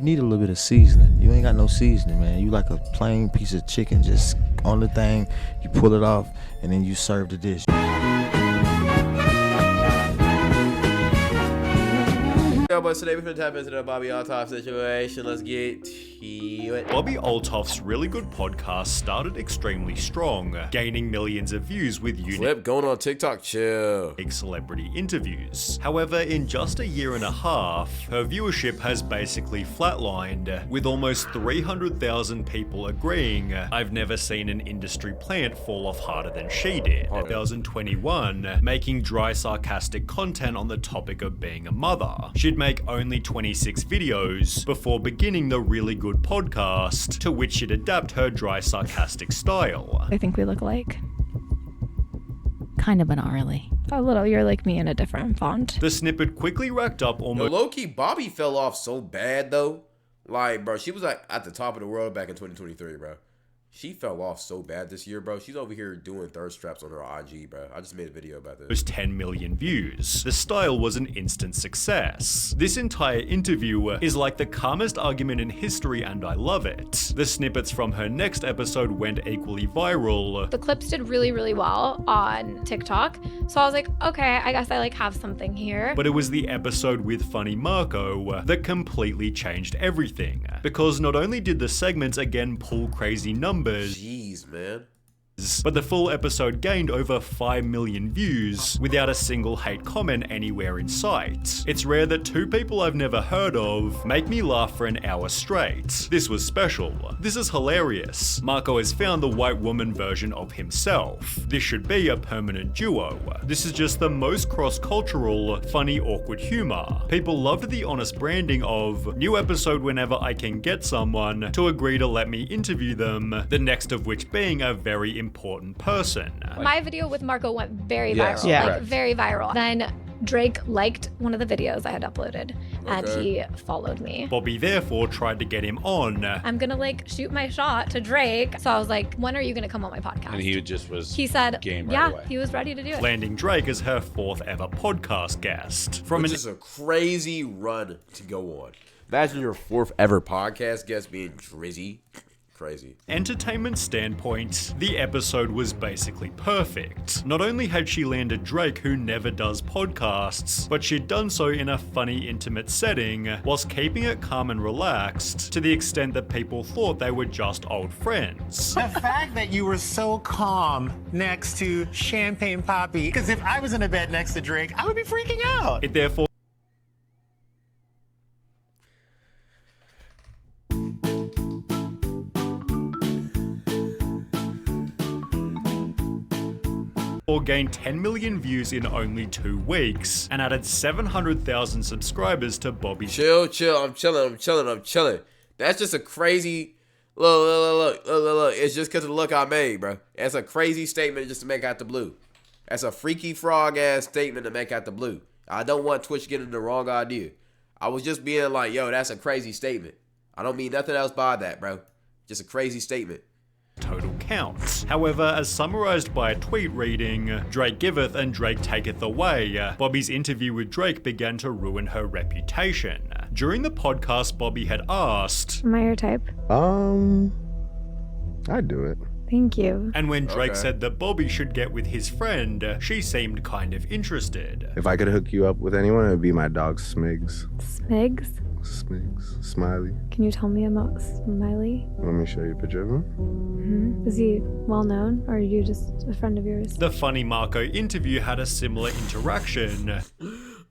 need a little bit of seasoning. You ain't got no seasoning, man. You like a plain piece of chicken just on the thing. You pull it off, and then you serve the dish. Yo, boys, today we're going to tap into the Bobbi Althoff situation. Let's get to it. Bobbi Althoff's really good podcast started extremely strong, gaining millions of views with Flip going on TikTok, chill. celebrity interviews. However, in just a year and a half, her viewership has basically flatlined, with almost 300,000 people agreeing I've never seen an industry plant fall off harder than she did. 2021, making dry sarcastic content on the topic of being a mother. She'd make only 26 videos before beginning the really good podcast, to which she'd adapt her dry sarcastic style. I think we look alike. Kind of, but not really. A little. You're like me in a different font. The snippet quickly racked up almost... Low-key, Bobbi fell off so bad, though. Like, bro, she was like at the top of the world back in 2023, bro. She fell off so bad this year, bro. She's over here doing thirst traps on her IG, bro. I just made a video about this. Was 10 million views. The style was an instant success. This entire interview is like the calmest argument in history, and I love it. The snippets from her next episode went equally viral. The clips did really, really well on TikTok. So I was like, okay, I guess I like have something here. But it was the episode with Funny Marco that completely changed everything. Because not only did the segments again pull crazy numbers, Jeez, man. but the full episode gained over 5 million views without a single hate comment anywhere in sight. It's rare that two people I've never heard of make me laugh for an hour straight. This was special. This is hilarious. Marco has found the white woman version of himself. This should be a permanent duo. This is just the most cross-cultural, funny, awkward humor. People loved the honest branding of new episode whenever I can get someone to agree to let me interview them, the next of which being a very important person. My video with Marco went very Yes, viral. yeah. Like, very viral. Then Drake liked one of the videos I had uploaded, and he followed me. Bobbi therefore tried to get him on. I'm gonna like shoot my shot to Drake. So I was like, when are you gonna come on my podcast? And he just was He said, game right yeah, away. he was ready to do it. Landing Drake as her 4th ever podcast guest. Which is a crazy run to go on. Imagine your 4th ever podcast guest being Drizzy. Crazy. Entertainment standpoint, the episode was basically perfect. Not only had she landed Drake, who never does podcasts, but she'd done so in a funny, intimate setting, whilst keeping it calm and relaxed, to the extent that people thought they were just old friends. The fact that you were so calm next to Champagne Poppy, because if I was in a bed next to Drake, I would be freaking out. It therefore gained 10 million views in only 2 weeks, and added 700,000 subscribers to Bobbi's Chill. I'm chilling. That's just a crazy... Look. It's just because of the look I made, bro. That's a crazy statement just to make out the blue. That's a freaky frog-ass statement to make out the blue. I don't want Twitch getting the wrong idea. I was just being like, yo, that's a crazy statement. I don't mean nothing else by that, bro. Just a crazy statement. total count. However, as summarized by a tweet reading, Drake giveth and Drake taketh away, Bobbi's interview with Drake began to ruin her reputation. During the podcast, Bobbi had asked, Am I your type? I'd do it. Thank you. And when Drake said that Bobbi should get with his friend, she seemed kind of interested. If I could hook you up with anyone, it would be my dog Smigs. Smigs? Smigs. Smiley. Can you tell me about Smiley? Let me show you a picture of him. Is he well known, or are you just a friend of yours? The Funny Marco interview had a similar interaction.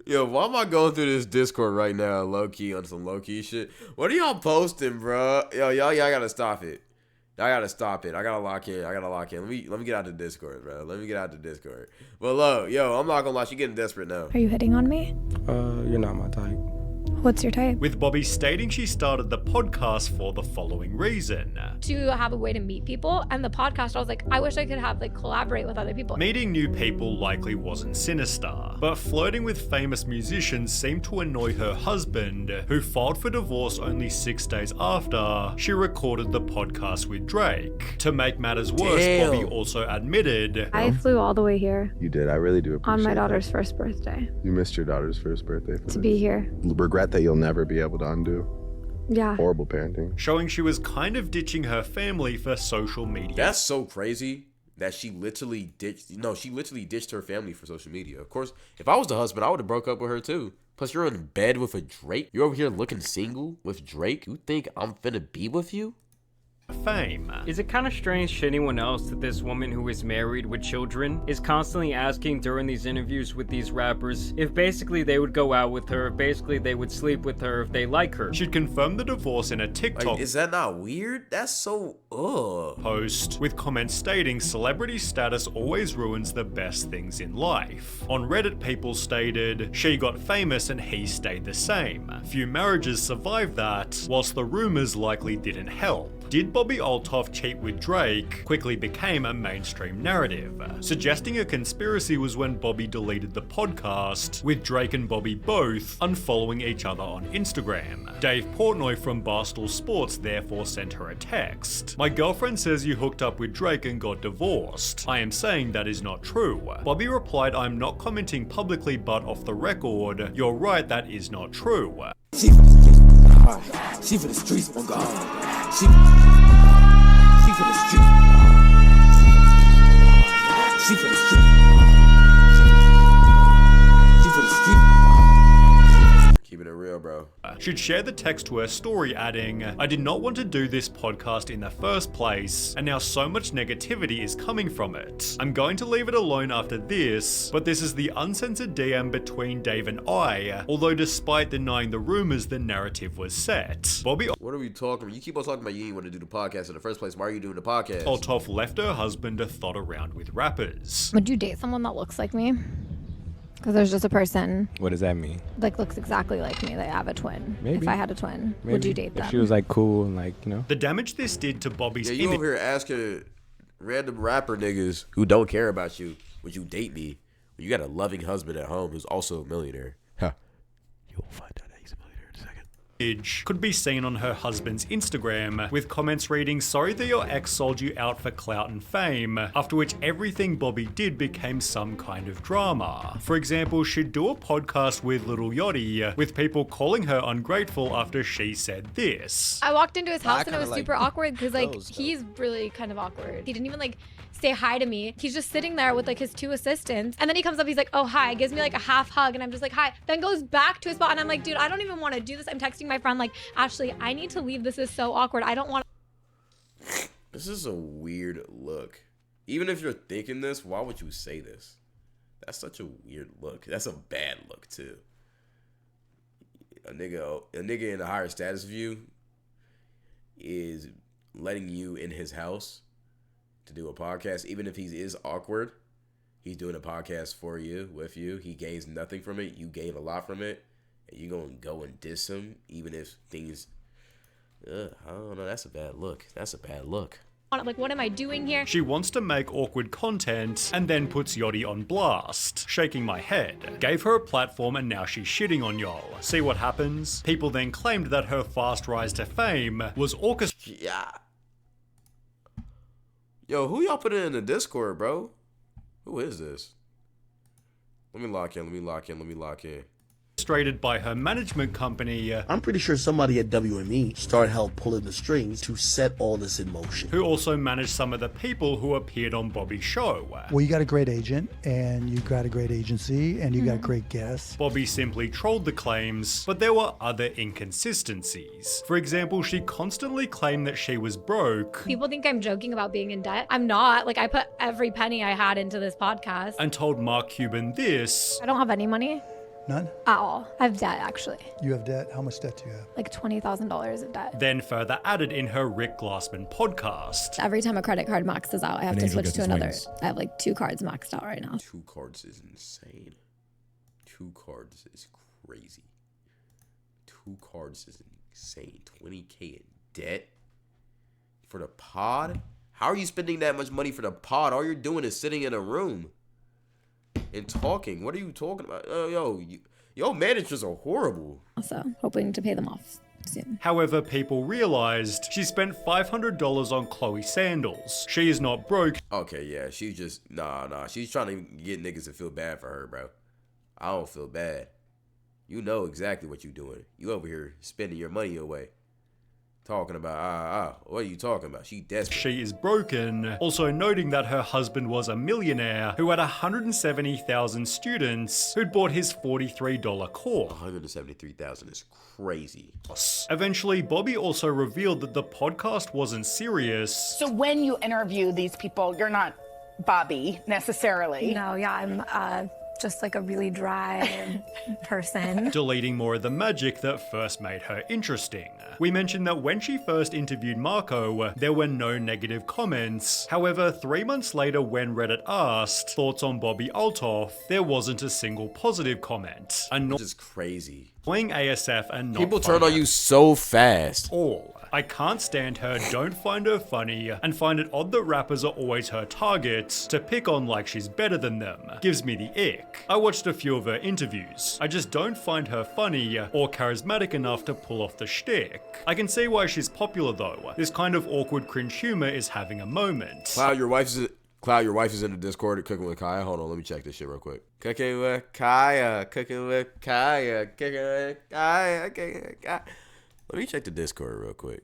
Yo, why am I going through this Discord right now, low-key, on some low-key shit? What are y'all posting, bro? Yo, y'all gotta stop it. I gotta stop it. I gotta lock in. Let me get out the Discord, bro. Let me get out the Discord. Well, look, yo, I'm not gonna lie. She getting desperate now. Are you hitting on me? You're not my type. What's your type? With Bobbi stating she started the podcast for the following reason. To have a way to meet people, and the podcast, I was like, I wish I could have, collaborate with other people. Meeting new people likely wasn't sinister, but flirting with famous musicians seemed to annoy her husband, who filed for divorce only 6 days after she recorded the podcast with Drake. To make matters worse, Bobbi also admitted, I flew all the way here You did. I really do appreciate on my that. daughter's first birthday You missed your daughter's first birthday. to be here. Regret that you'll never be able to undo. Yeah. Horrible parenting. showing she was kind of ditching her family for social media. That's so crazy that she literally ditched her family for social media. Of course, if I was the husband, I would have broke up with her too. Plus, you're in bed with a Drake. You're over here looking single with Drake. You think I'm finna be with you? Fame. Is it kind of strange to anyone else that this woman who is married with children is constantly asking during these interviews with these rappers if basically they would go out with her, if basically they would sleep with her if they like her? She'd confirmed the divorce in a TikTok Like, is that not weird? That's so post, with comments stating celebrity status always ruins the best things in life. On Reddit, people stated, she got famous and he stayed the same. Few marriages survived that, whilst the rumors likely didn't help. Did Bobbi Althoff cheat with Drake quickly became a mainstream narrative. Suggesting a conspiracy was when Bobbi deleted the podcast, with Drake and Bobbi both unfollowing each other on Instagram. Dave Portnoy from Barstool Sports therefore sent her a text. My girlfriend says you hooked up with Drake and got divorced. I am saying that is not true. Bobbi replied, I'm not commenting publicly but off the record. You're right, that is not true. She for the streets, my God. She for the streets. She for the streets. She for the streets. Keeping it real, bro. She'd share the text to her story, adding, I did not want to do this podcast in the first place, and now so much negativity is coming from it. I'm going to leave it alone after this, but this is the uncensored DM between Dave and I, although despite denying the rumors, the narrative was set. Bobbi What are we talking about? You keep on talking about you didn't want to do the podcast in the first place. Why are you doing the podcast? Althoff left her husband to thought around with rappers. Would you date someone that looks like me? Because there's just a person What does that mean? like looks exactly like me. They have a twin. Maybe. If I had a twin, Maybe. would you date them? If she was like cool and like, The damage this did to Bobbi's Yeah, you image. over here asking random rapper niggas who don't care about you, would you date me? When you got a loving husband at home who's also a millionaire. Huh. You'll find out that he's a millionaire in a second. Could be seen on her husband's Instagram, with comments reading, sorry that your ex sold you out for clout and fame, after which everything Bobbi did became some kind of drama. For example, she'd do a podcast with Lil Yachty, with people calling her ungrateful after she said this. I walked into his house and it kinda was like super awkward because like those, though. he's really kind of awkward. He didn't even like say hi to me. He's just sitting there with like his two assistants, and then he comes up, he's like, oh hi, gives me like a half hug, and I'm just like hi, then goes back to his spot, and I'm like, dude, I don't even want to do this. I'm texting my friend like, Ashley, I need to leave, this is so awkward, I don't want. This is a weird look. Even if you're thinking this, why would you say this? That's such a weird look. That's a bad look too. A nigga in a higher status of you is letting you in his house to do a podcast, even if he is awkward. He's doing a podcast for you, with you. He gains nothing from it. You gain a lot from it. And you're going to go and diss him, even if things... I don't know. That's a bad look. That's a bad look. Like, what am I doing here? She wants to make awkward content and then puts Yachty on blast. Shaking my head. Gave her a platform and now she's shitting on y'all. See what happens? People then claimed that her fast rise to fame was orchestrated. Yeah. Yo, who y'all put in the Discord, bro? Who is this? Let me lock in. By her management company, I'm pretty sure somebody at WME started help pulling the strings to set all this in motion. who also managed some of the people who appeared on Bobbi's show. Well, you got a great agent, and you got a great agency, and you got great guests. Bobbi simply trolled the claims, but there were other inconsistencies. For example, she constantly claimed that she was broke People think I'm joking about being in debt. I'm not. Like, I put every penny I had into this podcast. and told Mark Cuban this. I don't have any money None? at all. I have debt, actually. You have debt? How much debt do you have? Like $20,000 of debt. Then further added in her Rick Glassman podcast. Every time a credit card maxes out, I have An to angel switch gets to his another. wings. I have like 2 cards maxed out right now. 2 cards is insane. 2 cards is crazy. 2 cards is insane. 20K in debt for the pod? How are you spending that much money for the pod? All you're doing is sitting in a room and talking. What are you talking about? Yo, managers are horrible. Also, hoping to pay them off soon. However, people realized she spent $500 on Chloe sandals. She is not broke. Okay, yeah, she's just, nah. She's trying to get niggas to feel bad for her, bro. I don't feel bad. You know exactly what you're doing. You over here spending your money away. Talking about, what are you talking about? She desperate. She is broken. Also noting that her husband was a millionaire who had 170,000 students who'd bought his $43 course. 173,000 is crazy. Eventually, Bobbi also revealed that the podcast wasn't serious. So when you interview these people, you're not Bobbi necessarily. No, yeah, I'm just like a really dry person. Deleting more of the magic that first made her interesting. We mentioned that when she first interviewed Marco, there were no negative comments. However, 3 months later when Reddit asked thoughts on Bobbi Althoff, there wasn't a single positive comment. Which is crazy. Annoying ASF and not People turn funny on you so fast. all. I can't stand her, don't find her funny, and find it odd that rappers are always her targets to pick on like she's better than them. Gives me the ick. I watched a few of her interviews. I just don't find her funny or charismatic enough to pull off the shtick. I can see why she's popular though. This kind of awkward cringe humor is having a moment. Cloud, your wife is in the Discord cooking with Kaya. Hold on, let me check this shit real quick. Cooking with Kaya, cooking with Kaya, cooking with Kaya, cooking with Kaya. Let me check the Discord real quick.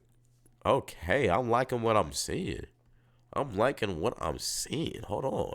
Okay, I'm liking what I'm seeing. Hold on.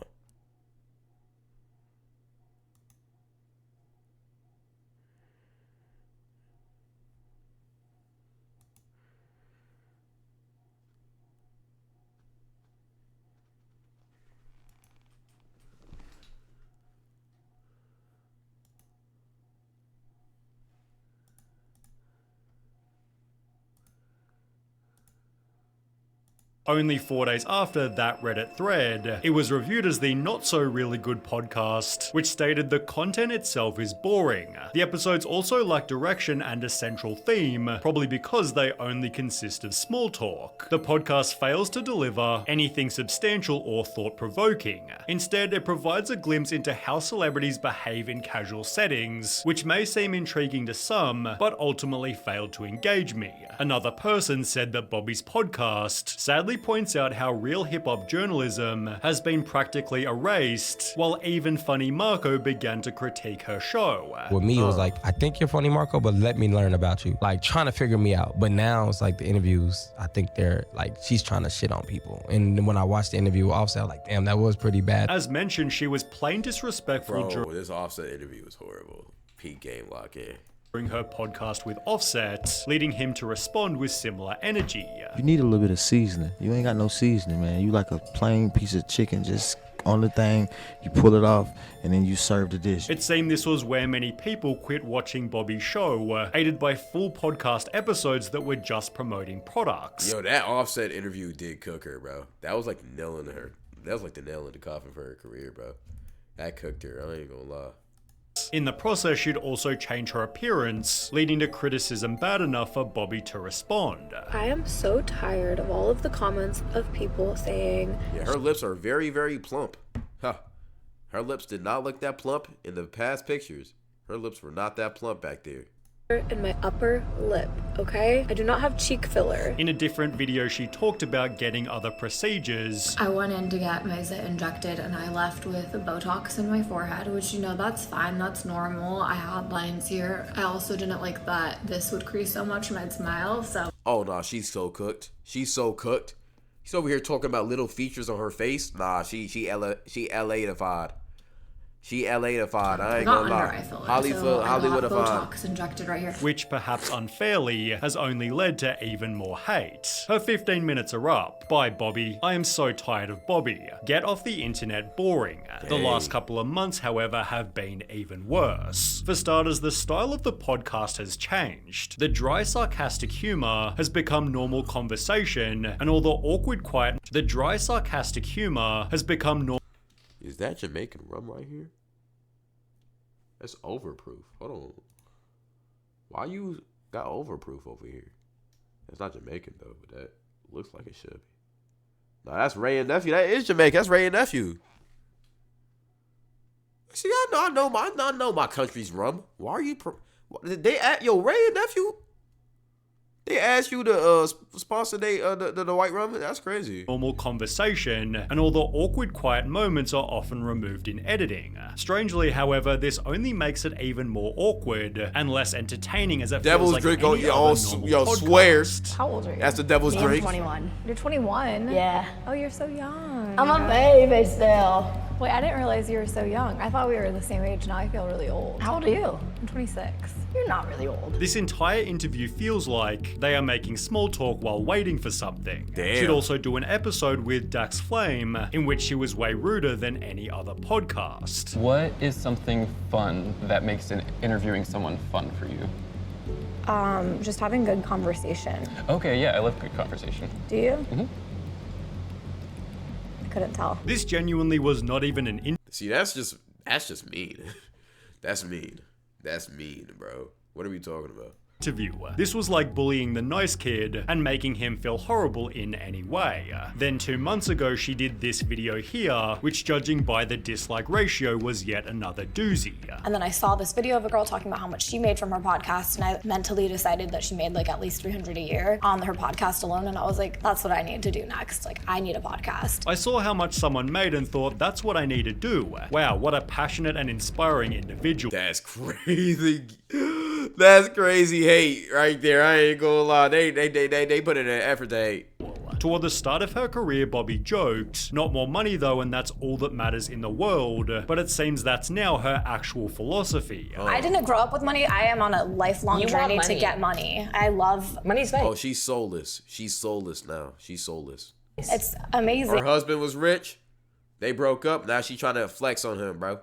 Only 4 days after that Reddit thread, it was reviewed as the not so really good podcast, which stated the content itself is boring. The episodes also lack direction and a central theme, probably because they only consist of small talk. The podcast fails to deliver anything substantial or thought-provoking. Instead, it provides a glimpse into how celebrities behave in casual settings, which may seem intriguing to some, but ultimately failed to engage me. Another person said that Bobbi's podcast sadly points out how real hip-hop journalism has been practically erased, while even funny Marco began to critique her show. With me, it was like, I think you're funny, Marco, but let me learn about you. Like, trying to figure me out. But now it's like the interviews, I think they're like, she's trying to shit on people. And when I watched the interview with Offset, I was like, damn, that was pretty bad. As mentioned, she was plain disrespectful This Offset interview was horrible. Peak game lock in. During her podcast with Offset, leading him to respond with similar energy. You need a little bit of seasoning. You ain't got no seasoning, man. You like a plain piece of chicken, just on the thing, you pull it off, and then you serve the dish. It seemed this was where many people quit watching Bobbi's show, aided by full podcast episodes that were just promoting products. Yo, that Offset interview did cook her, bro. That was like nailing her. That was like the nail in the coffin for her career, bro. That cooked her. I ain't gonna lie. In the process, she'd also change her appearance, leading to criticism bad enough for Bobbi to respond. I am so tired of all of the comments of people saying, yeah, her lips are very, very plump. Huh. Her lips did not look that plump in the past pictures. Her lips were not that plump back there. in my upper lip, okay? I do not have cheek filler. In a different video, she talked about getting other procedures. I went in to get my zit injected and I left with Botox in my forehead, which, you know, that's fine, that's normal. I had lines here. I also didn't like that this would crease so much and I'd smile, so. Oh, nah, she's so cooked. She's so cooked. She's over here talking about little features on her face. Nah, she LA-ified. She LA-ified. I ain't gonna lie. Hollywood-ified. Botox injected right here. Which, perhaps unfairly, has only led to even more hate. Her 15 minutes are up. Bye, Bobbi. I am so tired of Bobbi. Get off the internet, boring. The last couple of months, however, have been even worse. For starters, the style of the podcast has changed. The dry, sarcastic humor has become normal conversation, and all the awkward, quiet. The dry, sarcastic humor has become normal. Is that Jamaican rum right here? That's overproof. Hold on. Why you got overproof over here? It's not Jamaican though, but that looks like it should be. No, that's Ray and Nephew. That is Jamaican. That's Ray and Nephew. See, I know my country's rum. Why are you? Did they at Ray and Nephew? They asked you to sponsor the white rum? That's crazy. Normal conversation, and all the awkward quiet moments are often removed in editing. Strangely, however, this only makes it even more awkward and less entertaining as it Devil's feels like drink, any other normal podcast. swears. How old are you? That's the devil's drink. 21. You're 21? Yeah. Oh, you're so young. I'm a baby still. Wait, I didn't realize you were so young. I thought we were the same age. Now I feel really old. How old are you? I'm 26. You're not really old. This entire interview feels like they are making small talk while waiting for something. Damn. She'd also do an episode with Dax Flame in which she was way ruder than any other podcast. What is something fun that makes interviewing someone fun for you? Just having good conversation. Okay, yeah, I love good conversation. Do you? Mm-hmm. I couldn't tell. This genuinely was not even an See, that's just mean. That's mean. That's mean, bro. What are we talking about? interview. This was like bullying the nice kid and making him feel horrible in any way. Then 2 months ago she did this video here, which judging by the dislike ratio was yet another doozy. And then I saw this video of a girl talking about how much she made from her podcast, and I mentally decided that she made like at least $300 a year on her podcast alone, and I was like, that's what I need to do next. Like, I need a podcast. I saw how much someone made and thought, that's what I need to do. Wow, what a passionate and inspiring individual. That's crazy. That's crazy hate right there. I ain't gonna lie. They put in an effort to hate. Toward the start of her career, Bobbi joked, not more money though, and that's all that matters in the world, but it seems that's now her actual philosophy. I didn't grow up with money. I am on a lifelong journey to get money. I love money's nice. Oh, she's soulless. She's soulless now. She's soulless. It's amazing. Her husband was rich. They broke up. Now she's trying to flex on him, bro.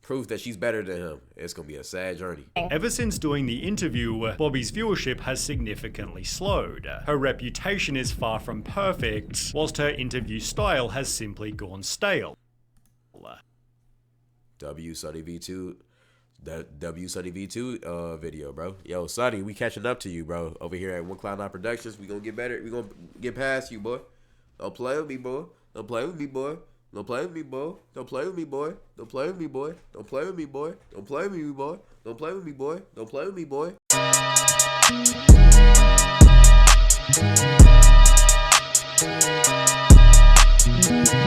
Proof that she's better than him. It's gonna be a sad journey. Ever since doing the interview, Bobbi's viewership has significantly slowed. Her reputation is far from perfect, whilst her interview style has simply gone stale. Sunny V2, the Sunny V2 video, bro. Yo, Sunny, we catching up to you, bro. Over here at One Cloud Nine Productions, we gonna get better. We gonna get past you, boy. Don't play with me, boy. Don't play with me, boy. Don't play with me, boy. Don't play with me, boy. Don't play with me, boy. Don't play with me, boy. Don't play with me, boy. Don't play with me, boy. Don't play with me, boy.